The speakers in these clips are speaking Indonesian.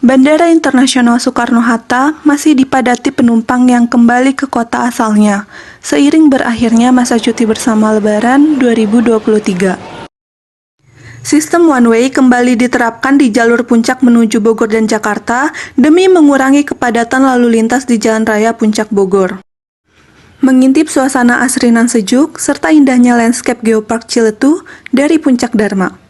Bandara Internasional Soekarno-Hatta masih dipadati penumpang yang kembali ke kota asalnya, seiring berakhirnya masa cuti bersama Lebaran 2023. Sistem one-way kembali diterapkan di jalur puncak menuju Bogor dan Jakarta demi mengurangi kepadatan lalu lintas di Jalan Raya Puncak Bogor. Mengintip suasana asrinan sejuk serta indahnya landscape Geopark Ciletuh dari Puncak Dharma.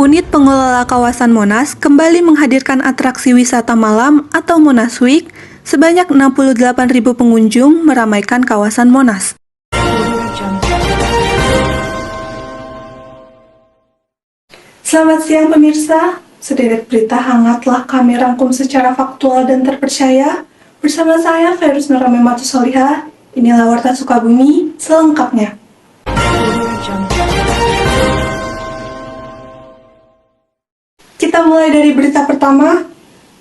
Unit pengelola kawasan Monas kembali menghadirkan atraksi wisata malam atau Monas Week sebanyak 68.000 pengunjung meramaikan kawasan Monas. Selamat siang pemirsa, sederet berita hangat telah kami rangkum secara faktual dan terpercaya. Bersama saya Virus Nurami Matusoliha, inilah Warta Sukabumi selengkapnya. Kita mulai dari berita pertama.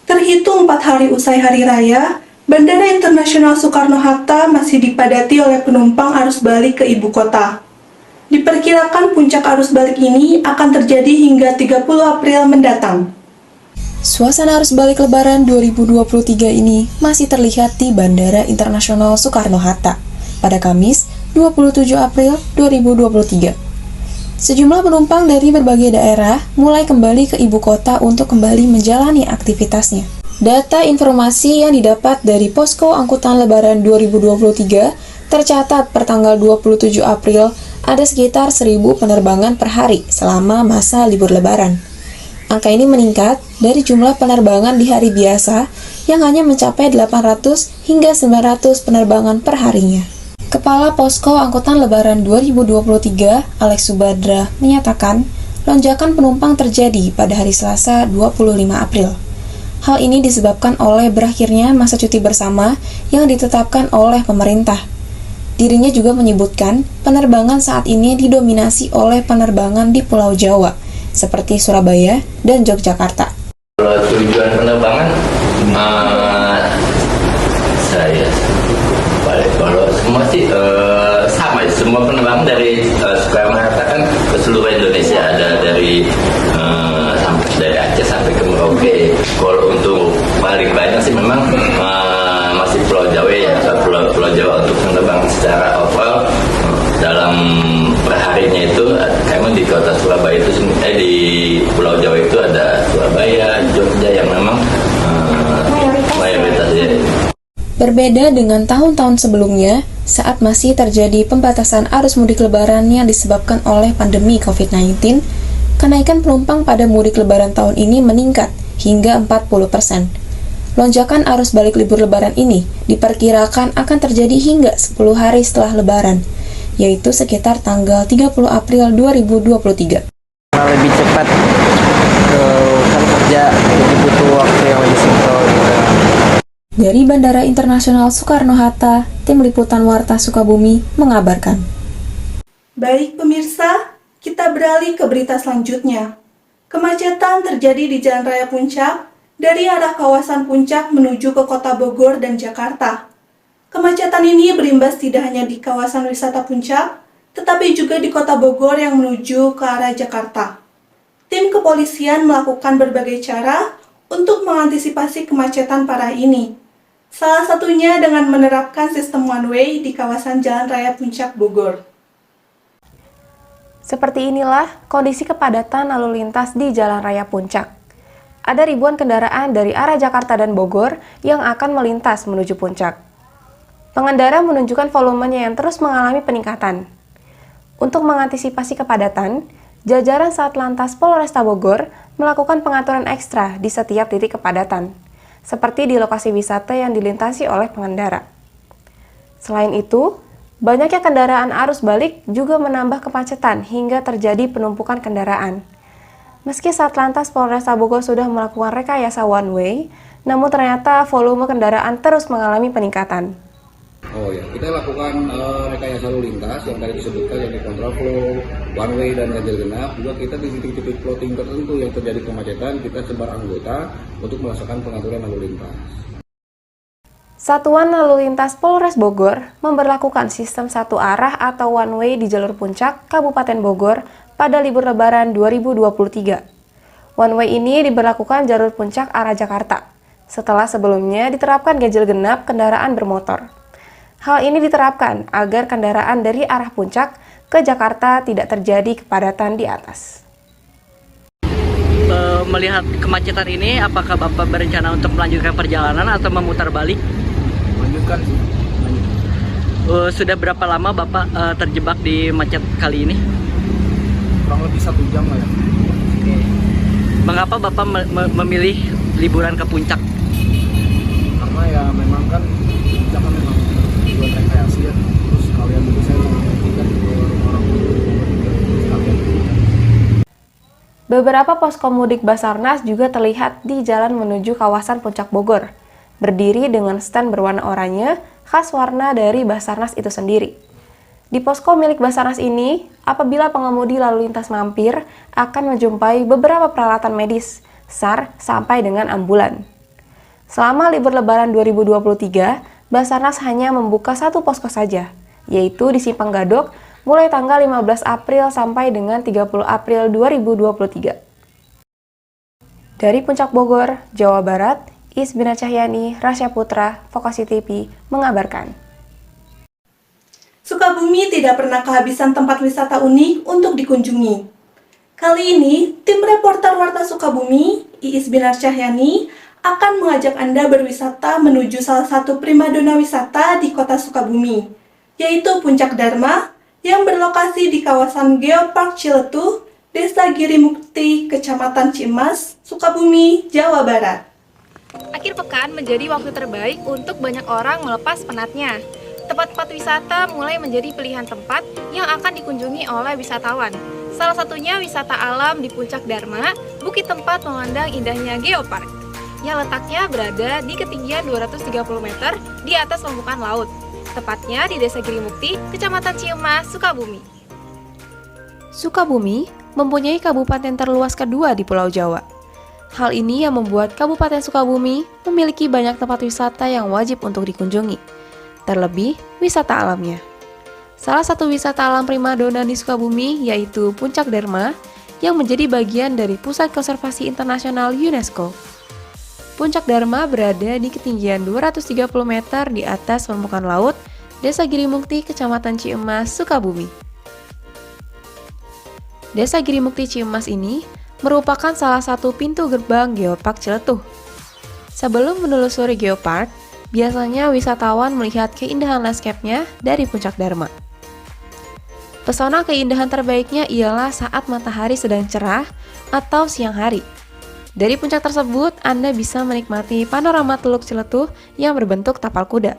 Terhitung 4 hari usai Hari Raya, Bandara Internasional Soekarno-Hatta masih dipadati oleh penumpang arus balik ke ibu kota. Diperkirakan puncak arus balik ini akan terjadi hingga 30 April mendatang. Suasana arus balik Lebaran 2023 ini masih terlihat di Bandara Internasional Soekarno-Hatta pada Kamis 27 April 2023. Sejumlah penumpang dari berbagai daerah mulai kembali ke ibu kota untuk kembali menjalani aktivitasnya. Data informasi yang didapat dari Posko Angkutan Lebaran 2023 tercatat per tanggal 27 April ada sekitar 1.000 penerbangan per hari selama masa libur Lebaran. Angka ini meningkat dari jumlah penerbangan di hari biasa yang hanya mencapai 800 hingga 900 penerbangan per harinya. Kepala Posko Angkutan Lebaran 2023, Alex Subadra, menyatakan lonjakan penumpang terjadi pada hari Selasa 25 April. Hal ini disebabkan oleh berakhirnya masa cuti bersama yang ditetapkan oleh pemerintah. Dirinya juga menyebutkan penerbangan saat ini didominasi oleh penerbangan di Pulau Jawa, seperti Surabaya dan Yogyakarta. Kalau tujuan penerbangan, saya balik. Kalau semua sih sama, semua penerbangan dari Soekarno-Hatta kan ke seluruh Indonesia, ada dari Aceh sampai ke Merauke. Kalau untuk paling banyak sih memang masih Pulau Jawa ya, Pulau Jawa untuk penerbangan secara overall dalam perharinya itu memang di kota Surabaya itu di Pulau Jawa itu ada Surabaya, Jogja yang memang mayoritasnya. Berbeda dengan tahun-tahun sebelumnya, saat masih terjadi pembatasan arus mudik lebaran yang disebabkan oleh pandemi COVID-19, kenaikan penumpang pada mudik lebaran tahun ini meningkat hingga 40%. Lonjakan arus balik libur lebaran ini diperkirakan akan terjadi hingga 10 hari setelah lebaran, yaitu sekitar tanggal 30 April 2023. Lebih cepat kan kerja, jadi butuh waktu yang lebih simpel gitu. Dari Bandara Internasional Soekarno-Hatta, Tim Liputan Warta Sukabumi mengabarkan. Baik pemirsa, kita beralih ke berita selanjutnya. Kemacetan terjadi di Jalan Raya Puncak dari arah kawasan Puncak menuju ke kota Bogor dan Jakarta. Kemacetan ini berimbas tidak hanya di kawasan wisata Puncak, tetapi juga di kota Bogor yang menuju ke arah Jakarta. Tim kepolisian melakukan berbagai cara untuk mengantisipasi kemacetan parah ini. Salah satunya dengan menerapkan sistem one-way di kawasan Jalan Raya Puncak Bogor. Seperti inilah kondisi kepadatan lalu lintas di Jalan Raya Puncak. Ada ribuan kendaraan dari arah Jakarta dan Bogor yang akan melintas menuju Puncak. Pengendara menunjukkan volumenya yang terus mengalami peningkatan. Untuk mengantisipasi kepadatan, jajaran Satlantas Polresta Bogor melakukan pengaturan ekstra di setiap titik kepadatan, seperti di lokasi wisata yang dilintasi oleh pengendara. Selain itu, banyaknya kendaraan arus balik juga menambah kemacetan hingga terjadi penumpukan kendaraan. Meski Satlantas Polresta Bogor sudah melakukan rekayasa one way, namun ternyata volume kendaraan terus mengalami peningkatan. Oh ya, kita lakukan rekayasa lalu lintas yang tadi disebutkan, yang di kontraflow, one way dan ganjil genap. Juga kita di titik-titik plotting tertentu yang terjadi kemacetan, kita sebar anggota untuk melaksanakan pengaturan lalu lintas. Satuan Lalu Lintas Polres Bogor memberlakukan sistem satu arah atau one way di jalur Puncak, Kabupaten Bogor pada libur Lebaran 2023. One way ini diberlakukan jalur puncak arah Jakarta, setelah sebelumnya diterapkan ganjil genap kendaraan bermotor. Hal ini diterapkan agar kendaraan dari arah puncak ke Jakarta tidak terjadi kepadatan di atas. Melihat kemacetan ini, apakah Bapak berencana untuk melanjutkan perjalanan atau memutar balik? Lanjutkan sih. Sudah berapa lama Bapak terjebak di macet kali ini? Kurang lebih 1 jam lah ya. Mengapa Bapak memilih liburan ke puncak? Karena ya memang kan puncak kan memang tujuan rekreasi ya. Terus kalian juga saya memperhatikan orang-orang sekalian. Beberapa posko mudik Basarnas juga terlihat di jalan menuju kawasan Puncak Bogor, berdiri dengan stand berwarna oranye khas warna dari Basarnas itu sendiri. Di posko milik Basarnas ini, apabila pengemudi lalu lintas mampir, akan menjumpai beberapa peralatan medis, SAR, sampai dengan ambulan. Selama libur Lebaran 2023, Basarnas hanya membuka 1 posko saja, yaitu di Simpang Gadok, mulai tanggal 15 April sampai dengan 30 April 2023. Dari Puncak Bogor, Jawa Barat, Isbina Cahyani, Rasya Putra, Vokasi TV, mengabarkan. Sukabumi tidak pernah kehabisan tempat wisata unik untuk dikunjungi. Kali ini, tim reporter Warta Sukabumi, Iis Binar Cahyani, akan mengajak Anda berwisata menuju salah satu primadona wisata di kota Sukabumi, yaitu Puncak Dharma, yang berlokasi di kawasan Geopark Ciletuh, Desa Girimukti, Kecamatan Cimas, Sukabumi, Jawa Barat. Akhir pekan menjadi waktu terbaik untuk banyak orang melepas penatnya. Tempat-tempat wisata mulai menjadi pilihan tempat yang akan dikunjungi oleh wisatawan. Salah satunya wisata alam di Puncak Dharma, bukit tempat memandang indahnya Geopark, yang letaknya berada di ketinggian 230 meter di atas permukaan laut, tepatnya di Desa Girimukti, Kecamatan Cimas, Sukabumi. Sukabumi mempunyai kabupaten terluas kedua di Pulau Jawa. Hal ini yang membuat Kabupaten Sukabumi memiliki banyak tempat wisata yang wajib untuk dikunjungi, terlebih wisata alamnya. Salah satu wisata alam primadona di Sukabumi yaitu Puncak Dharma yang menjadi bagian dari Pusat Konservasi Internasional UNESCO. Puncak Dharma berada di ketinggian 230 meter di atas permukaan laut, Desa Girimukti, Kecamatan Cimas, Sukabumi. Desa Girimukti Cimas ini merupakan salah satu pintu gerbang Geopark Ciletuh. Sebelum menelusuri Geopark, biasanya wisatawan melihat keindahan landscape-nya dari Puncak Dharma. Pesona keindahan terbaiknya ialah saat matahari sedang cerah atau siang hari. Dari puncak tersebut, Anda bisa menikmati panorama Teluk Ciletuh yang berbentuk tapal kuda.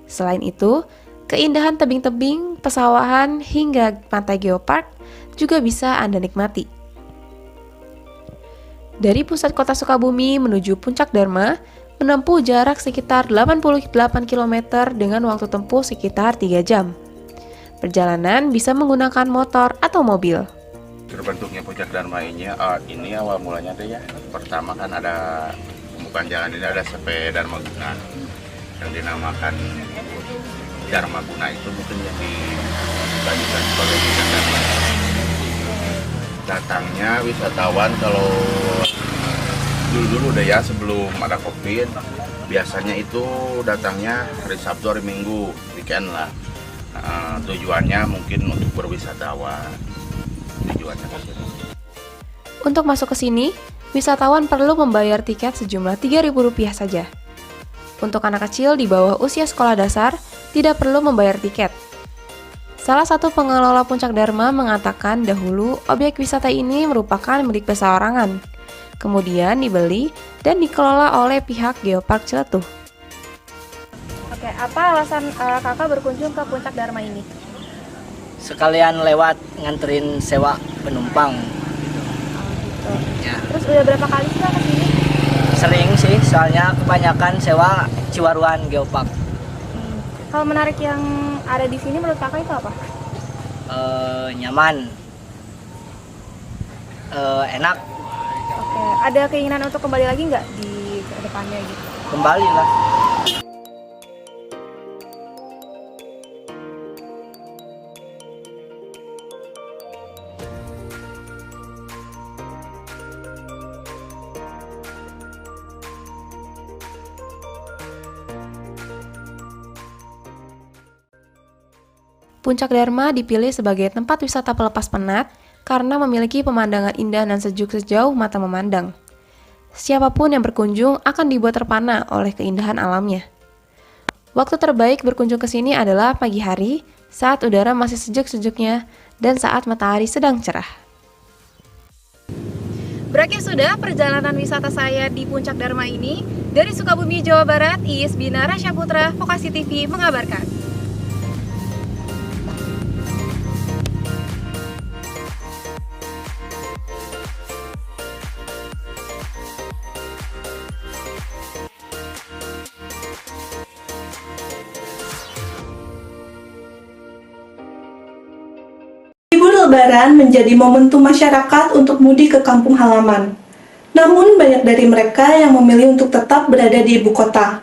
Selain itu, keindahan tebing-tebing, pesawahan, hingga pantai Geopark juga bisa Anda nikmati. Dari pusat kota Sukabumi menuju Puncak Dharma, menempuh jarak sekitar 88 km dengan waktu tempuh sekitar 3 jam. Perjalanan bisa menggunakan motor atau mobil. Terbentuknya Puncak Dharma ini awal mulanya deh ya. Pertama kan ada pembukaan jalan ini ada SP Dharma Guna yang dinamakan Dharma Guna itu mungkin yang dibagikan sebagai Puncak Dharma. Datangnya wisatawan kalau dulu deh ya sebelum ada COVID, biasanya itu datangnya hari Sabtu hari Minggu, weekend lah. Tujuannya mungkin untuk berwisatawan. Tujuannya ke sini. Untuk masuk ke sini, wisatawan perlu membayar tiket sejumlah Rp3.000 saja. Untuk anak kecil di bawah usia sekolah dasar, tidak perlu membayar tiket. Salah satu pengelola Puncak Dharma mengatakan dahulu objek wisata ini merupakan milik perorangan, kemudian dibeli dan dikelola oleh pihak Geopark Ciletuh. Oke, apa alasan kakak berkunjung ke Puncak Dharma ini? Sekalian lewat nganterin sewa penumpang. Gitu. Ya. Terus udah berapa kali sih kak kesini? Sering sih, soalnya kebanyakan sewa Ciwaruan Geopark. Hal menarik yang ada di sini menurut kakak itu apa? Nyaman, enak, Oke, ada keinginan untuk kembali lagi nggak di depannya gitu? kembali lah. Puncak Dharma dipilih sebagai tempat wisata pelepas penat karena memiliki pemandangan indah dan sejuk sejauh mata memandang. Siapapun yang berkunjung akan dibuat terpana oleh keindahan alamnya. Waktu terbaik berkunjung ke sini adalah pagi hari, saat udara masih sejuk-sejuknya, dan saat matahari sedang cerah. Berakhir sudah perjalanan wisata saya di Puncak Dharma ini. Dari Sukabumi, Jawa Barat, Iis Bina Rasya Putra, Vokasi TV mengabarkan. Libur Lebaran menjadi momentum masyarakat untuk mudik ke kampung halaman. Namun banyak dari mereka yang memilih untuk tetap berada di ibu kota.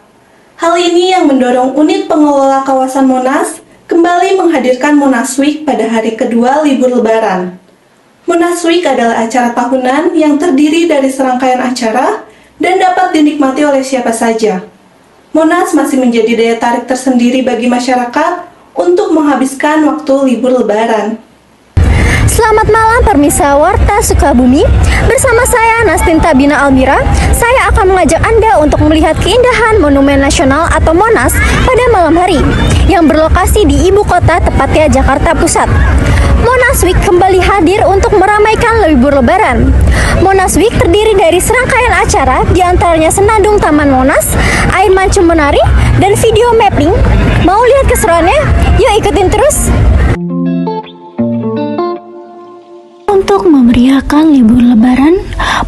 Hal ini yang mendorong unit pengelola kawasan Monas kembali menghadirkan Monas Week pada hari kedua libur Lebaran. Monas Week adalah acara tahunan yang terdiri dari serangkaian acara dan dapat dinikmati oleh siapa saja. Monas masih menjadi daya tarik tersendiri bagi masyarakat untuk menghabiskan waktu libur Lebaran. Selamat malam permisa Warta Sukabumi. Bersama saya Nastinta Bina Almira, saya akan mengajak Anda untuk melihat keindahan Monumen Nasional atau Monas pada malam hari yang berlokasi di ibu kota, tepatnya Jakarta Pusat. Monas Week kembali hadir untuk meramaikan libur Lebaran. Monas Week terdiri dari serangkaian acara, diantaranya Senandung Taman Monas, air mancur menari, dan video mapping. Mau lihat keseruannya? Yuk ikutin terus! Untuk memeriahkan libur Lebaran,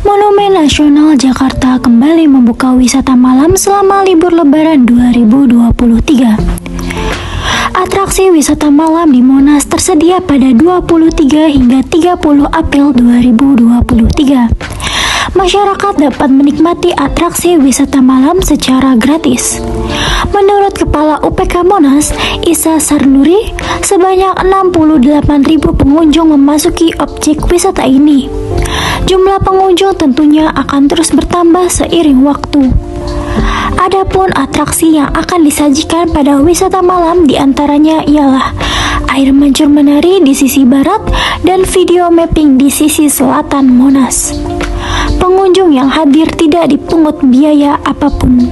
Monumen Nasional Jakarta kembali membuka wisata malam selama libur Lebaran 2023. Atraksi wisata malam di Monas tersedia pada 23 hingga 30 April 2023. Masyarakat dapat menikmati atraksi wisata malam secara gratis. Menurut Kepala UPK Monas, Isa Sarnuri, sebanyak 68.000 pengunjung memasuki objek wisata ini. Jumlah pengunjung tentunya akan terus bertambah seiring waktu. Adapun atraksi yang akan disajikan pada wisata malam diantaranya ialah air mancur menari di sisi barat dan video mapping di sisi selatan Monas. Pengunjung yang hadir tidak dipungut biaya apapun.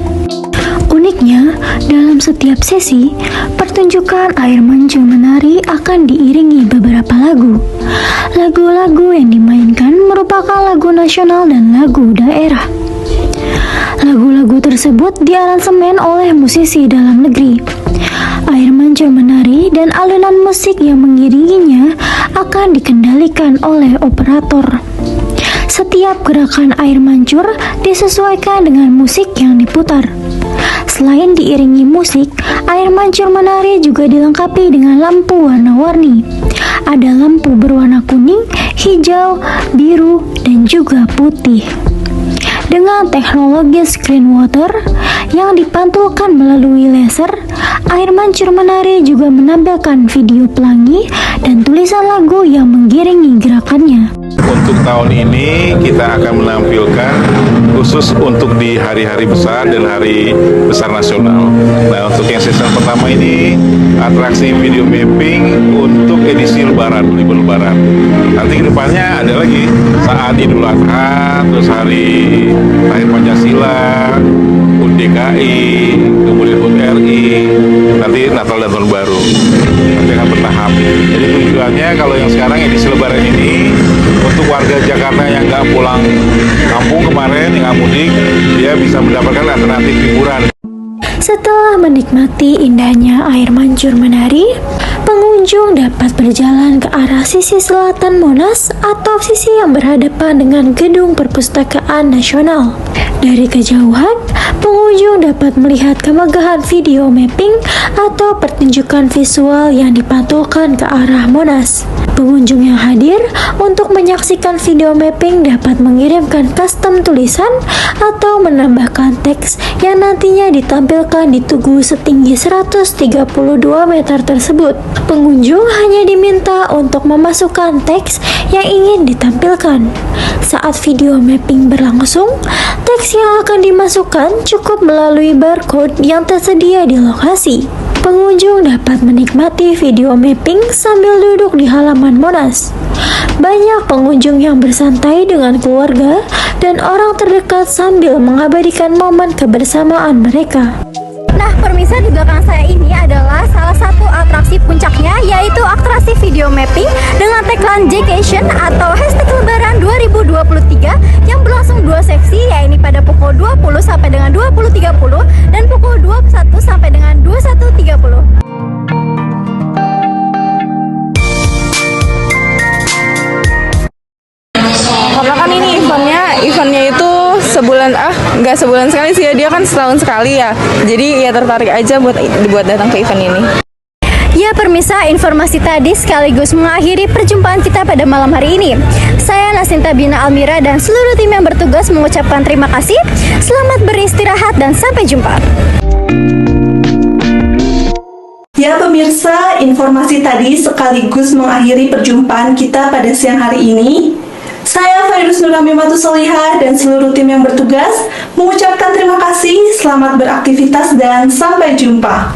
Uniknya, dalam setiap sesi, pertunjukan air mancur menari akan diiringi beberapa lagu. Lagu-lagu yang dimainkan merupakan lagu nasional dan lagu daerah. Lagu-lagu tersebut diaransemen oleh musisi dalam negeri. Air mancur menari dan alunan musik yang mengiringinya akan dikendalikan oleh operator. Setiap gerakan air mancur disesuaikan dengan musik yang diputar. Selain diiringi musik, air mancur menari juga dilengkapi dengan lampu warna-warni. Ada lampu berwarna kuning, hijau, biru, dan juga putih. Dengan teknologi screen water yang dipantulkan melalui laser, air mancur menari juga menampilkan video pelangi dan tulisan lagu yang menggiringi gerakannya. Untuk tahun ini kita akan menampilkan khusus untuk di hari-hari besar dan hari besar nasional. Nah, untuk yang season pertama ini atraksi video mapping untuk edisi Lebaran, libur Lebaran. Nanti kedepannya ada lagi saat Idul Adha, terus hari lahir Pancasila, HUT DKI, kemudian HUT RI, nanti Natal dan Tahun Baru. Nanti akan bertahap. Jadi tujuannya kalau yang sekarang edisi Lebaran ini untuk warga Jakarta yang nggak pulang kampung kemarin, yang nggak mudik, dia bisa mendapatkan alternatif hiburan. Setelah menikmati indahnya air mancur menari, pengunjung dapat berjalan ke arah sisi selatan Monas atau sisi yang berhadapan dengan Gedung Perpustakaan Nasional. Dari kejauhan, pengunjung dapat melihat kemegahan video mapping atau pertunjukan visual yang dipantulkan ke arah Monas. Pengunjung yang hadir untuk menyaksikan video mapping dapat mengirimkan custom tulisan atau menambahkan teks yang nantinya ditampilkan di tugu setinggi 132 meter tersebut. Pengunjung hanya diminta untuk memasukkan teks yang ingin ditampilkan. Saat video mapping berlangsung, teks yang akan dimasukkan cukup melalui barcode yang tersedia di lokasi. pengunjung dapat menikmati video mapping sambil duduk di halaman Monas. Banyak pengunjung yang bersantai dengan keluarga dan orang terdekat sambil mengabadikan momen kebersamaan mereka. Nah, pemirsa, di belakang saya ini adalah salah satu atraksi puncaknya, yaitu atraksi video mapping dengan tagline Jcation atau hashtag Lebaran 2023 yang berlangsung 2 seksi, yaitu pada pukul 20 sampai dengan 20.30 dan pukul 21 sampai dengan 21.30. Karena kan ini eventnya itu nggak sebulan sekali sih ya, dia kan setahun sekali ya, jadi ya tertarik aja buat datang ke event ini. Ya pemirsa, informasi tadi sekaligus mengakhiri perjumpaan kita pada malam hari ini. Saya Nasinta Bina Almira dan seluruh tim yang bertugas mengucapkan terima kasih. Selamat beristirahat dan sampai jumpa. Ya pemirsa, informasi tadi sekaligus mengakhiri perjumpaan kita pada siang hari ini. Saya Fairuz Nuramimatus Solihah dan seluruh tim yang bertugas mengucapkan terima kasih, selamat beraktivitas dan sampai jumpa.